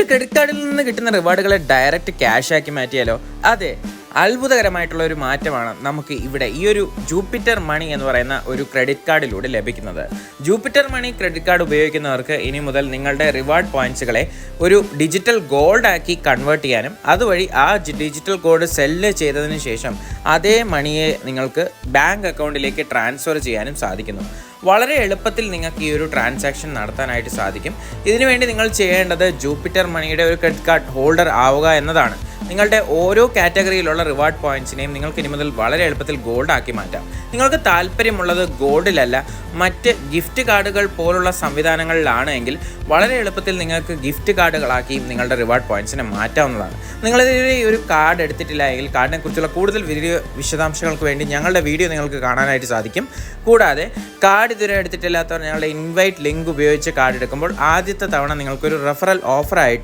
ഒരു ക്രെഡിറ്റ് കാർഡിൽ നിന്ന് കിട്ടുന്ന റിവാർഡുകളെ ഡയറക്റ്റ് ക്യാഷ് ആക്കി മാറ്റിയാലോ? അതെ, അത്ഭുതകരമായിട്ടുള്ള ഒരു മാറ്റമാണ് നമുക്ക് ഇവിടെ ഈ ഒരു ജൂപ്പിറ്റർ മണി എന്ന് പറയുന്ന ഒരു ക്രെഡിറ്റ് കാർഡിലൂടെ ലഭിക്കുന്നത്. ജൂപ്പിറ്റർ മണി ക്രെഡിറ്റ് കാർഡ് ഉപയോഗിക്കുന്നവർക്ക് ഇനി മുതൽ നിങ്ങളുടെ റിവാർഡ് പോയിന്റ്സുകളെ ഒരു ഡിജിറ്റൽ ഗോൾഡ് ആക്കി കൺവേർട്ട് ചെയ്യാനും അതുവഴി ആ ഡിജിറ്റൽ ഗോൾഡ് സെല്ല് ചെയ്തതിന് ശേഷം അതേ മണിയെ നിങ്ങൾക്ക് ബാങ്ക് അക്കൗണ്ടിലേക്ക് ട്രാൻസ്ഫർ ചെയ്യാനും സാധിക്കുന്നു. വളരെ എളുപ്പത്തിൽ നിങ്ങൾക്ക് ഈ ഒരു ട്രാൻസാക്ഷൻ നടത്താനായിട്ട് സാധിക്കും. ഇതിനുവേണ്ടി നിങ്ങൾ ചെയ്യേണ്ടത് ജൂപ്പിറ്റർ മണിയുടെ ഒരു ക്രെഡിറ്റ് കാർഡ് ഹോൾഡർ ആവുക എന്നതാണ്. നിങ്ങളുടെ ഓരോ കാറ്റഗറിയിലുള്ള റിവാർഡ് പോയിന്റ്സിനെയും നിങ്ങൾക്ക് ഇനി മുതൽ വളരെ എളുപ്പത്തിൽ ഗോൾഡ് ആക്കി മാറ്റാം. നിങ്ങൾക്ക് താല്പര്യമുള്ളത് ഗോൾഡിലല്ല, മറ്റ് ഗിഫ്റ്റ് കാർഡുകൾ പോലുള്ള സംവിധാനങ്ങളിലാണ് എങ്കിൽ വളരെ എളുപ്പത്തിൽ നിങ്ങൾക്ക് ഗിഫ്റ്റ് കാർഡുകളാക്കി നിങ്ങളുടെ റിവാർഡ് പോയിന്റ്സിനെ മാറ്റാവുന്നതാണ്. നിങ്ങളിതിൽ ഒരു കാർഡ് എടുത്തിട്ടില്ല എങ്കിൽ കാർഡിനെ കുറിച്ചുള്ള കൂടുതൽ വീഡിയോ വിശദാംശങ്ങൾക്ക് വേണ്ടി ഞങ്ങളുടെ വീഡിയോ നിങ്ങൾക്ക് കാണാനായിട്ട് സാധിക്കും. കൂടാതെ കാർഡ് ഇതുവരെ എടുത്തിട്ടില്ലാത്തവർ ഞങ്ങളുടെ ഇൻവൈറ്റ് ലിങ്ക് ഉപയോഗിച്ച് കാർഡ് എടുക്കുമ്പോൾ ആദ്യത്തെ തവണ നിങ്ങൾക്കൊരു റെഫറൽ ഓഫറായിട്ട്